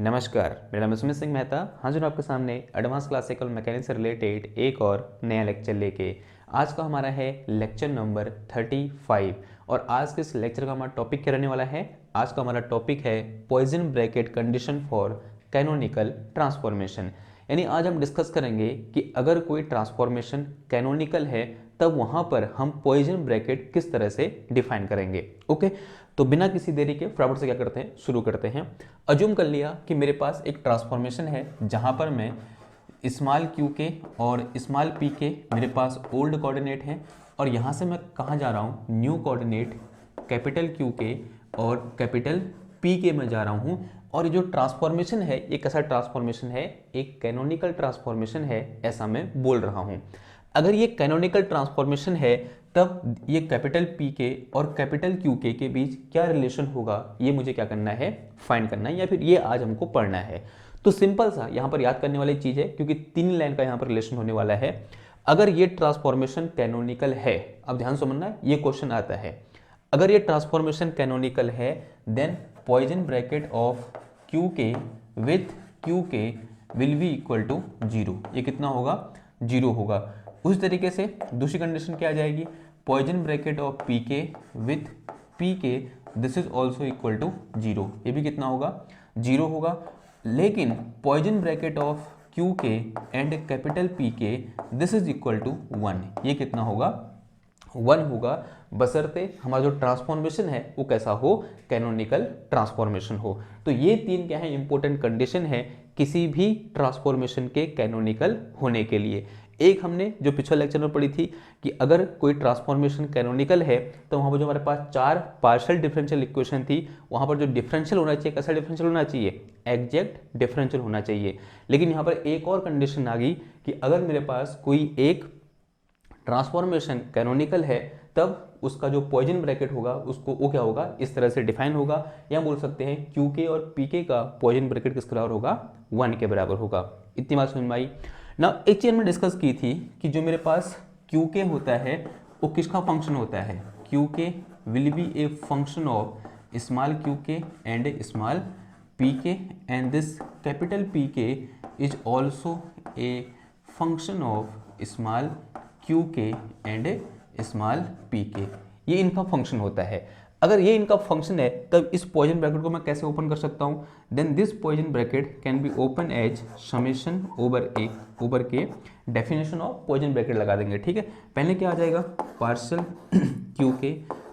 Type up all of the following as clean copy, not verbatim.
नमस्कार, मेरा नाम सुमित सिंह मेहता हाजिर हूँ आपके सामने एडवांस क्लासिकल मैकेनिक्स से रिलेटेड एक और नया लेक्चर लेके। आज का हमारा है लेक्चर नंबर 35 और आज के इस लेक्चर का हमारा टॉपिक क्या रहने वाला है। आज का हमारा टॉपिक है poison bracket condition for canonical transformation. यानी आज हम डिस्कस करेंगे कि अगर कोई ट्रांसफॉर्मेशन कैनोनिकल है तब वहाँ पर हम पॉइजन ब्रैकेट किस तरह से डिफाइन करेंगे। ओके, तो बिना किसी देरी के फटाफट से क्या करते हैं, शुरू करते हैं। अज्यूम कर लिया कि मेरे पास एक ट्रांसफॉर्मेशन है जहाँ पर मैं स्मॉल क्यू के और स्मॉल पी के मेरे पास ओल्ड कोऑर्डिनेट हैं और यहाँ से मैं कहाँ जा रहा हूँ, न्यू कोऑर्डिनेट कैपिटल क्यू के और कैपिटल पी के में जा रहा हूँ। और ये जो ट्रांसफॉर्मेशन है ये कैसा ट्रांसफॉर्मेशन है, एक कैनोनिकल ट्रांसफॉर्मेशन है ऐसा मैं बोल रहा हूँ। अगर ये कैनोनिकल ट्रांसफॉर्मेशन है तब ये कैपिटल पी के और कैपिटल क्यू के बीच क्या रिलेशन होगा ये मुझे क्या करना है, फाइंड करना है, या फिर ये आज हमको पढ़ना है। तो सिंपल सा यहाँ पर याद करने वाली चीज़ है क्योंकि 3 लाइन का यहाँ पर रिलेशन होने वाला है। अगर ये ट्रांसफॉर्मेशन कैनोनिकल है, अब ध्यान समझना है, ये क्वेश्चन आता है, अगर ये ट्रांसफॉर्मेशन कैनोनिकल है then Poisson bracket of Q K with Q K will be equal to 0। ये कितना होगा, 0 होगा। उस तरीके से दूसरी कंडीशन क्या आ जाएगी, Poisson bracket of P K with P K this is also equal to 0। ये भी कितना होगा, 0 होगा। लेकिन Poisson bracket of Q K and capital P K this is equal to 1। ये कितना होगा, 1 होगा, बशर्ते हमारा जो ट्रांसफॉर्मेशन है वो कैसा हो, कैनोनिकल ट्रांसफॉर्मेशन हो। तो ये 3 क्या है, इंपॉर्टेंट कंडीशन है किसी भी ट्रांसफॉर्मेशन के कैनोनिकल होने के लिए। एक हमने जो पिछले लेक्चर में पढ़ी थी कि अगर कोई ट्रांसफॉर्मेशन कैनोनिकल है तो वहाँ पर जो हमारे पास 4 पार्शियल डिफरेंशियल इक्वेशन थी वहाँ पर जो डिफरेंशियल होना चाहिए, कैसा डिफरेंशियल होना चाहिए, एग्जैक्ट डिफरेंशियल होना चाहिए। लेकिन यहाँ पर एक और कंडीशन आ गई कि अगर मेरे पास कोई एक ट्रांसफॉर्मेशन कैनोनिकल है तब उसका जो पॉइजन ब्रैकेट होगा उसको वो क्या होगा, इस तरह से डिफाइन होगा, या बोल सकते हैं क्यू के और पी के का पॉइजन ब्रैकेट किस बराबर होगा, 1 के बराबर होगा। इतनी बात समझ में आई ना। एक चीज हमने डिस्कस की थी कि जो मेरे पास क्यू के होता है वो किसका फंक्शन होता है, Q K will B a function of small Q K and small P के एंड दिस कैपिटल पी के is also a function of small Q K and small P के। ये इनका फंक्शन होता है। अगर ये इनका फंक्शन है तब इस पॉइजन ब्रैकेट को मैं कैसे ओपन कर सकता हूँ, then this Poisson bracket can be open as summation over K definition of Poisson bracket लगा देंगे। ठीक है, पहले क्या आ जाएगा, partial Q K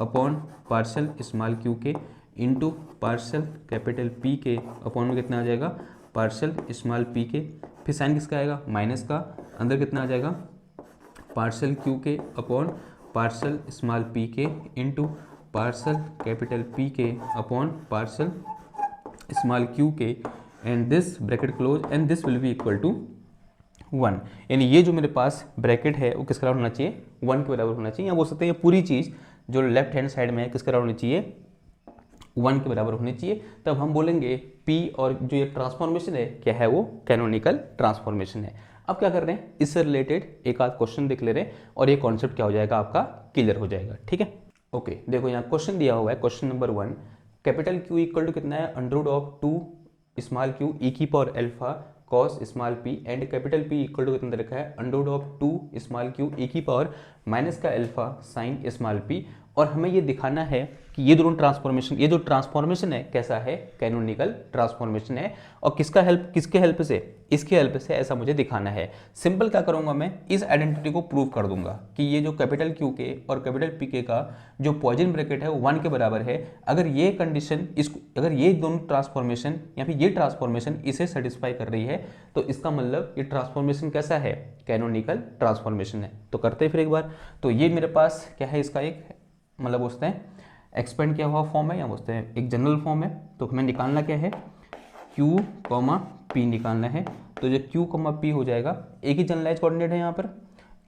upon partial small Q K into partial capital P K upon में कितना आ जाएगा, पार्शियल स्मॉल पी के, फिर साइन किसका आएगा, माइनस का, अंदर कितना आ जाएगा, partial Q K upon partial small P K into partial capital P K upon partial small Q K and this bracket close and this will be equal to 1। यानी ये जो मेरे पास ब्रैकेट है वो किसका बराबर होना चाहिए, 1 के बराबर होना चाहिए, या बोल सकते हैं पूरी चीज़ जो लेफ्ट हैंड साइड में है किसके बराबर होनी चाहिए, 1 के बराबर होनी चाहिए। तब हम बोलेंगे P और जो ये ट्रांसफॉर्मेशन है क्या है, वो कैनोनिकल ट्रांसफॉर्मेशन है। अब क्या कर रहे हैं, इससे रिलेटेड एक आध क्वेश्चन देख ले रहे हैं और ये कॉन्सेप्ट क्या हो जाएगा, आपका क्लियर हो जाएगा। ठीक है, ओके देखो यहाँ क्वेश्चन दिया हुआ है, question number 1, capital Q equal to कितना है, under root of 2 small Q E की power alpha cos small P and capital P equal to कितना दे रखा है, under root of 2 small Q E की पावर माइनस का अल्फा साइन स्मॉल पी। और हमें ये दिखाना है कि ये दोनों ट्रांसफॉर्मेशन, ये जो ट्रांसफॉर्मेशन है कैसा है, कैनोनिकल ट्रांसफॉर्मेशन है, और किसके हेल्प से, इसके हेल्प से, ऐसा मुझे दिखाना है। सिंपल क्या करूंगा मैं, इस आइडेंटिटी को प्रूव कर दूंगा कि ये जो कैपिटल क्यू के और कैपिटल पी के का जो पॉइजन ब्रैकेट है वो 1 के बराबर है। अगर ये कंडीशन अगर ये दोनों ट्रांसफॉर्मेशन या फिर ये ट्रांसफॉर्मेशन इसे सेटिस्फाई कर रही है तो इसका मतलब ये ट्रांसफॉर्मेशन कैसा है, कैनोनिकल ट्रांसफॉर्मेशन है। तो करते हैं फिर एक बार। तो ये मेरे पास क्या है, इसका एक मतलब बोलते हैं एक्सपेंड किया हुआ फॉर्म है, या बोलते हैं एक जनरल फॉर्म है। तो हमें निकालना क्या है, Q, P निकालना है। तो जो Q, P हो जाएगा, एक ही जनरलाइज कोऑर्डिनेट है यहाँ पर,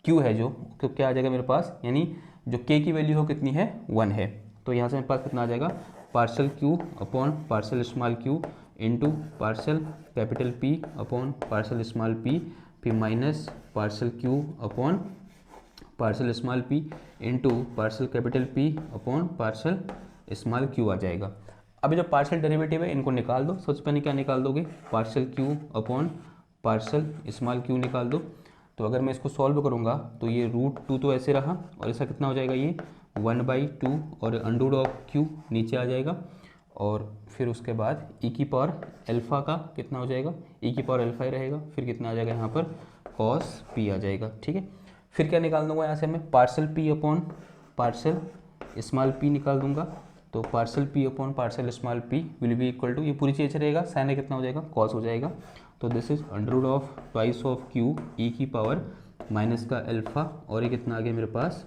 Q है जो, तो क्या आ जाएगा मेरे पास, यानी जो K की वैल्यू हो कितनी है, 1 है। तो यहाँ से मेरे पास कितना आ जाएगा, partial Q upon partial small q into partial capital P upon partial small p, फिर minus partial Q upon partial small p into partial capital P upon partial small q आ जाएगा। अभी जो पार्शियल डेरिवेटिव है इनको निकाल दो। सबसे पहले क्या निकाल दोगे, partial Q upon partial small Q निकाल दो। तो अगर मैं इसको सॉल्व करूँगा तो ये √2 तो ऐसे रहा, और ऐसा कितना हो जाएगा, ये 1/2 और अंडर ऑफ क्यू नीचे आ जाएगा, और फिर उसके बाद ई की पावर अल्फ़ा का कितना हो जाएगा, ई की पावर अल्फ़ा ही रहेगा, फिर कितना आ जाएगा यहाँ पर कॉस पी आ जाएगा। ठीक है, फिर क्या निकाल दूंगा यहाँ से मैं, partial P upon partial small P निकाल दूंगा। तो partial P upon partial small P will be equal to, ये पूरी चीज़ रहेगा, साइन कितना हो जाएगा, कॉस हो जाएगा। तो this is under of twice of Q E की पावर माइनस का अल्फ़ा, और ये कितना आ गया मेरे पास,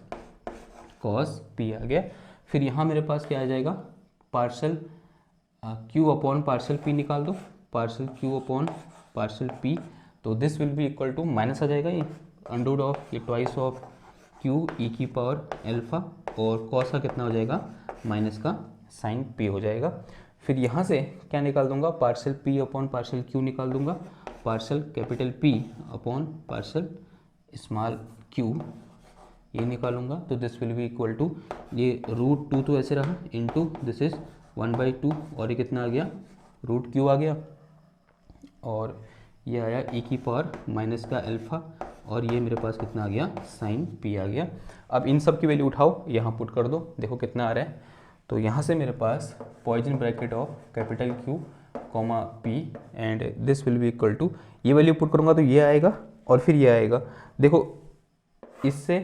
कॉस पी आ गया। फिर यहाँ मेरे पास क्या आ जाएगा, partial Q upon partial P निकाल दो, partial Q upon partial P. तो this will be equal to, minus आ जाएगा, ये अंडर ऑफ ये ट्वाइस ऑफ क्यू ई की पावर अल्फ़ा, और कॉस का कितना हो जाएगा, माइनस का साइन पी हो जाएगा। फिर यहाँ से क्या निकाल दूंगा, partial P upon partial Q निकाल दूंगा, partial capital P upon partial small Q ये निकालूंगा। तो this will be equal to, ये √2 तो ऐसे रहा, इंटू दिस इज 1/2, और ये कितना आ गया, √q आ गया, और ये आया ई की पावर माइनस का अल्फ़ा, और ये मेरे पास कितना आ गया, साइन पी आ गया। अब इन सब की वैल्यू उठाओ, यहाँ पुट कर दो, देखो कितना आ रहा है। तो यहाँ से मेरे पास Poisson bracket of capital Q comma P and this will be equal to, ये वैल्यू पुट करूँगा तो ये आएगा, और फिर ये आएगा। देखो इससे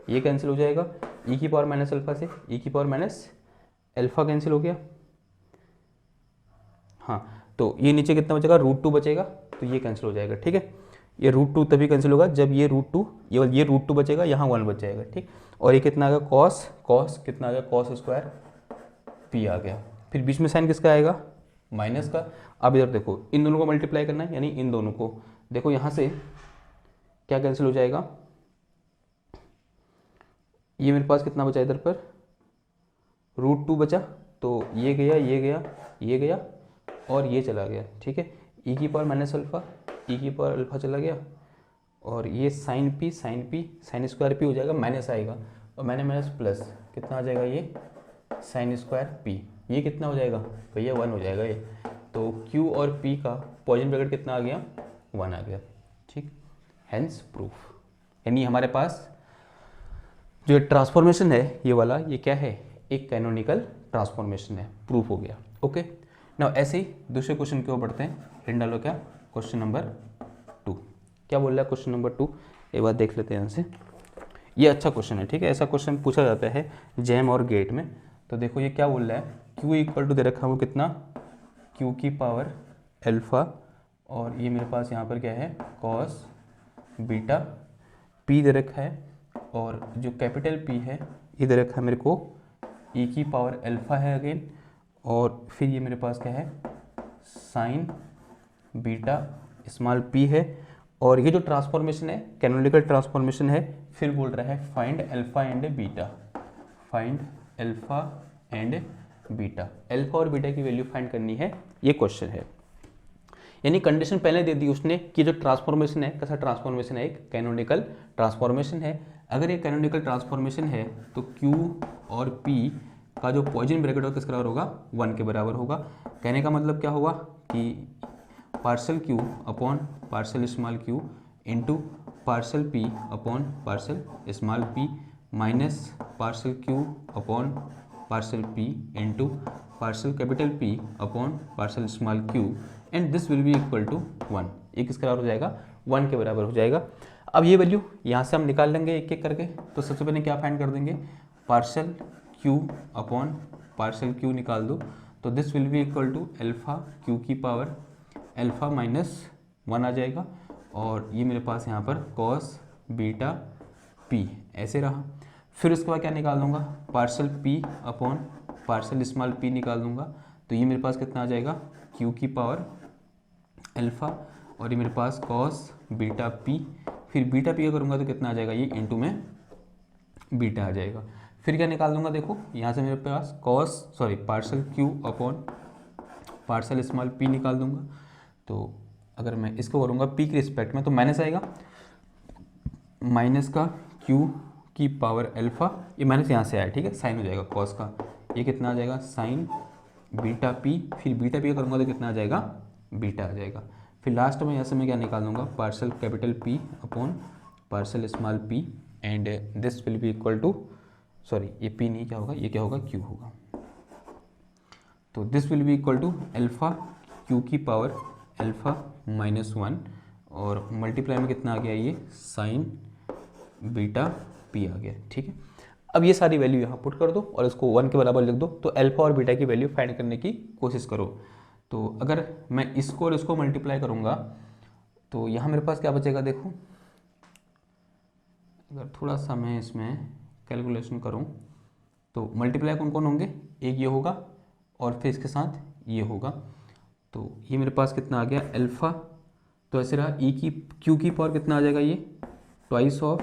ये कैंसिल हो जाएगा, ई की पावर माइनस अल्फ़ा से ई की पावर माइनस अल्फ़ा कैंसिल हो गया। हाँ, तो ये नीचे कितना बचेगा, √2 बचेगा, तो ये कैंसिल हो जाएगा। ठीक है, ये √2 तभी कैंसिल होगा जब ये √2, ये √2 बचेगा, यहाँ 1 बच जाएगा। ठीक, और ये कितना आ गया, कॉस कितना आ गया, कॉस स्क्वायर पी आ गया। फिर बीच में साइन किसका आएगा, माइनस का। अब इधर देखो, इन दोनों को मल्टीप्लाई करना है, यानी इन दोनों को। देखो यहाँ से क्या कैंसिल हो जाएगा, ये मेरे पास कितना बचा इधर पर, √2 बचा, तो ये गया, ये गया, ये गया, और ये चला गया। ठीक है, ई की पावर माइनस अल्फ़ा, ई की पावर अल्फ़ा चला गया, और ये sine P sine square P हो जाएगा, माइनस आएगा, और माइनस प्लस कितना आ जाएगा, ये साइन स्क्वायर पी, ये कितना हो जाएगा भैया, 1 हो जाएगा ये। तो क्यू और पी का पॉइजन ब्रैकेट कितना आ गया, 1 आ गया। ठीक, हेंस प्रूफ, यानी हमारे पास जो ट्रांसफॉर्मेशन है ये वाला, ये क्या है, एक कैनोनिकल ट्रांसफॉर्मेशन है, प्रूफ हो गया। ओके, नाउ ऐसे ही दूसरे क्वेश्चन की ओर बढ़ते हैं। हिंट डालो क्या, क्वेश्चन नंबर 2 क्या बोल रहा है, क्वेश्चन नंबर 2 एक बार देख लेते हैं यहाँ से। ये अच्छा क्वेश्चन है, ठीक है, ऐसा क्वेश्चन पूछा जाता है जैम और गेट में। तो देखो ये क्या बोल रहा है, क्यू इक्वल टू दे रखा है वो कितना, क्यू की पावर अल्फ़ा, और ये मेरे पास यहाँ पर क्या है, कॉस बीटा पी दे रखा है, और जो कैपिटल पी है ये दे रखा है मेरे को ई की पावर अल्फ़ा है अगेन, और फिर ये मेरे पास क्या है, साइन बीटा स्मॉल पी है, और ये जो ट्रांसफॉर्मेशन है कैनोनिकल ट्रांसफॉर्मेशन है। फिर बोल रहा है find alpha and beta, find alpha and beta, alpha और बीटा की वैल्यू फाइंड करनी है, ये क्वेश्चन है। यानी कंडीशन पहले दे दी उसने कि जो ट्रांसफॉर्मेशन है, कैसा ट्रांसफॉर्मेशन है, एक कैनोनिकल ट्रांसफॉर्मेशन है। अगर ये कैनोनिकल ट्रांसफॉर्मेशन है तो Q और P का जो पॉइजन ब्रैकेट होगा किसके बराबर होगा, 1 के बराबर होगा। कहने का मतलब क्या होगा कि partial Q upon partial small q into partial P upon partial small p minus partial Q upon partial P into partial capital P upon partial small q, and this will be equal to 1। ये किसके बराबर हो जाएगा, 1 के बराबर हो जाएगा। अब ये वैल्यू यहाँ से हम निकाल लेंगे एक एक करके। तो सबसे पहले क्या फाइंड कर देंगे, partial q upon partial q निकाल दो, तो this will be equal to alpha q की पावर अल्फ़ा माइनस 1 आ जाएगा, और ये मेरे पास यहाँ पर कॉस बीटा p ऐसे रहा। फिर उसके बाद क्या निकाल दूंगा, partial p upon partial small p निकाल दूंगा, तो ये मेरे पास कितना आ जाएगा, q की पावर अल्फ़ा, और ये मेरे पास कॉस बीटा p। फिर बीटा p करूँगा तो कितना आ जाएगा, ये इंटू में बीटा आ जाएगा। फिर क्या निकाल दूंगा, देखो यहाँ से मेरे पास partial q upon partial small p निकाल दूंगा। तो अगर मैं इसको करूँगा p के रिस्पेक्ट में तो माइनस आएगा, माइनस का q की पावर अल्फ़ा, ये माइनस यहाँ से आया, ठीक है, साइन हो जाएगा कॉस का, ये कितना आ जाएगा, साइन बीटा पी, फिर बीटा पी करूँगा तो कितना आ जाएगा, बीटा आ जाएगा। फिर लास्ट में यहाँ से मैं क्या निकाल दूँगा, partial capital P upon partial small P, and this will be equal to, sorry ये पी नहीं, क्या होगा, ये क्या होगा, क्यू होगा। तो this will be equal to alpha Q की पावर अल्फ़ा -1 और मल्टीप्लाई में कितना आ गया, ये साइन बीटा पी आ गया। ठीक है, अब ये सारी वैल्यू यहाँ पुट कर दो और इसको 1 के बराबर लिख दो। तो अल्फ़ा और बीटा की वैल्यू फाइंड करने की कोशिश करो। तो अगर मैं इसको और इसको मल्टीप्लाई करूँगा तो यहाँ मेरे पास क्या बचेगा, देखो अगर थोड़ा सा मैं इसमें कैलकुलेशन करूँ तो मल्टीप्लाई कौन कौन होंगे, एक ये होगा और फिर इसके साथ ये होगा। तो ये मेरे पास कितना आ गया, अल्फ़ा, तो ऐसे रहा ई की क्यू की पावर कितना आ जाएगा, ये ट्वाइस ऑफ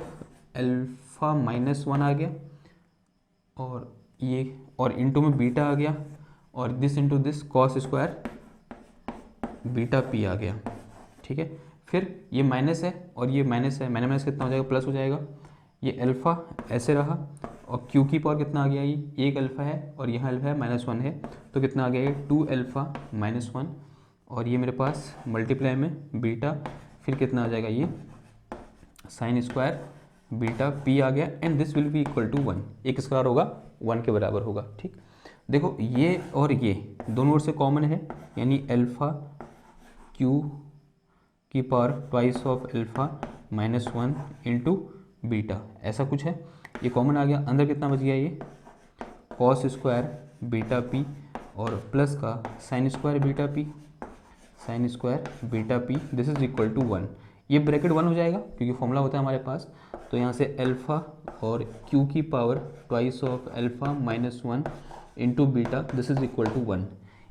अल्फ़ा -1 आ गया, और ये और इनटू में बीटा आ गया, और this into this cos square beta P आ गया। ठीक है, फिर ये माइनस है और ये माइनस है, माइनस कितना हो जाएगा, प्लस हो जाएगा। ये अल्फ़ा ऐसे रहा और क्यू की पावर कितना आ गया, ये एक अल्फ़ा है और यहाँ अल्फ़ा है -1 है, तो कितना आ गया, ये 2 अल्फ़ा -1, और ये मेरे पास मल्टीप्लाई में बीटा, फिर कितना आ जाएगा, ये साइन स्क्वायर बीटा पी आ गया, and this will be equal to 1, एक स्क्वायर होगा 1 के बराबर होगा। ठीक, देखो ये और ये दोनों ओर से कॉमन है, यानी अल्फ़ा क्यू की power twice of alpha -1 into beta, ऐसा कुछ है, ये कॉमन आ गया। अंदर कितना बच गया, ये कॉस स्क्वायर बीटा पी और प्लस का sine square beta P, sine square beta P, this is equal to 1। ये ब्रैकेट 1 हो जाएगा क्योंकि फॉर्मूला होता है हमारे पास। तो यहाँ से अल्फ़ा और क्यू की power twice of alpha -1 into beta, this is equal to 1।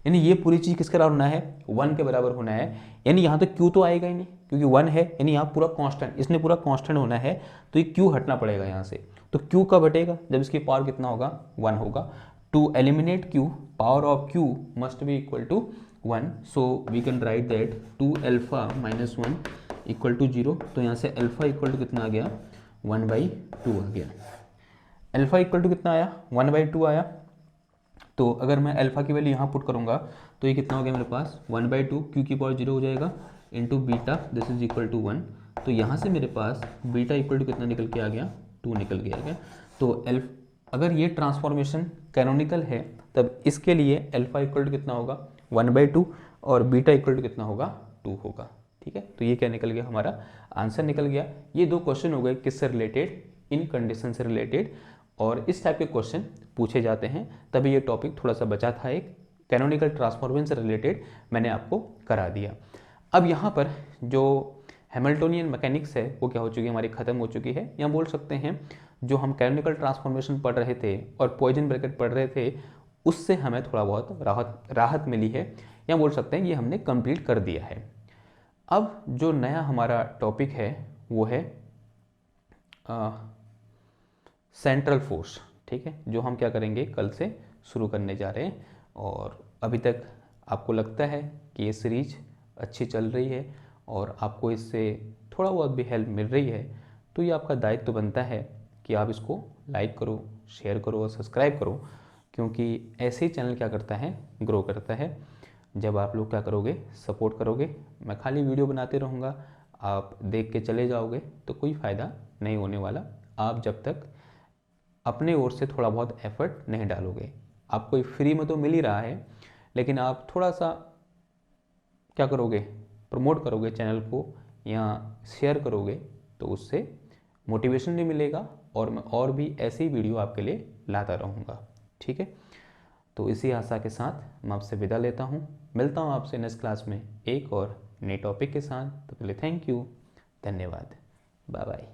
यानी ये पूरी चीज़ किसके बराबर होना है, 1 के बराबर होना है। यानी यहाँ तो क्यू तो आएगा ही नहीं क्योंकि 1 है, यानी यहाँ पूरा कांस्टेंट, इसने पूरा कांस्टेंट होना है, तो ये क्यू हटना पड़ेगा यहाँ से। तो क्यू कब हटेगा, जब इसकी पावर कितना होगा, 1 होगा। To eliminate Q, power of Q must be equal to 1, so we can write that 2 alpha -1 equal to 0। तो यहाँ से अल्फ़ा इक्वल टू कितना आ गया, 1/2 आ गया। अल्फ़ा इक्वल टू कितना आया, 1/2 आया। तो अगर मैं अल्फ़ा की वैल्यू यहाँ पुट करूँगा तो ये कितना हो गया मेरे पास, 1/2, क्यू की पावर 0 हो जाएगा, into beta, this is equal to 1। तो यहाँ से मेरे पास बीटा इक्वल टू कितना निकल के आ गया, 2 निकल के आ गया। तो अगर ये ट्रांसफॉर्मेशन कैनोनिकल है तब इसके लिए अल्फ़ा इक्वल टू कितना होगा, 1/2, और बीटा इक्वल टू कितना होगा, 2 होगा। ठीक है, तो ये क्या निकल गया, हमारा आंसर निकल गया। ये 2 क्वेश्चन हो गए किससे रिलेटेड, इन कंडीशन से रिलेटेड, और इस टाइप के क्वेश्चन पूछे जाते हैं, तभी ये टॉपिक थोड़ा सा बचा था, एक कैनोनिकल ट्रांसफॉर्मेशन से रिलेटेड मैंने आपको करा दिया। अब यहाँ पर जो हैमिल्टोनियन मैकेनिक्स है वो क्या हो चुकी है, हमारी ख़त्म हो चुकी है, या बोल सकते हैं जो हम कैनोनिकल ट्रांसफॉर्मेशन पढ़ रहे थे और पॉइजन ब्रैकेट पढ़ रहे थे उससे हमें थोड़ा बहुत राहत मिली है, या बोल सकते हैं ये हमने कंप्लीट कर दिया है। अब जो नया हमारा टॉपिक है वो है सेंट्रल फोर्स। ठीक है, जो हम क्या करेंगे, कल से शुरू करने जा रहे हैं। और अभी तक आपको लगता है कि ये सीरीज अच्छी चल रही है और आपको इससे थोड़ा बहुत भी हेल्प मिल रही है, तो ये आपका दायित्व बनता है कि आप इसको लाइक करो, शेयर करो और सब्सक्राइब करो, क्योंकि ऐसे ही चैनल क्या करता है, ग्रो करता है। जब आप लोग क्या करोगे, सपोर्ट करोगे। मैं खाली वीडियो बनाते रहूँगा, आप देख के चले जाओगे तो कोई फ़ायदा नहीं होने वाला। आप जब तक अपने ओर से थोड़ा बहुत एफर्ट नहीं डालोगे, आपको फ्री में तो मिल ही रहा है, लेकिन आप थोड़ा सा क्या करोगे, प्रमोट करोगे चैनल को या शेयर करोगे, तो उससे मोटिवेशन भी मिलेगा और मैं और भी ऐसी वीडियो आपके लिए लाता रहूँगा। ठीक है, तो इसी आशा के साथ मैं आपसे विदा लेता हूँ। मिलता हूँ आपसे नेक्स्ट क्लास में एक और नए टॉपिक के साथ। तो पहले थैंक यू, धन्यवाद, बाय बाय।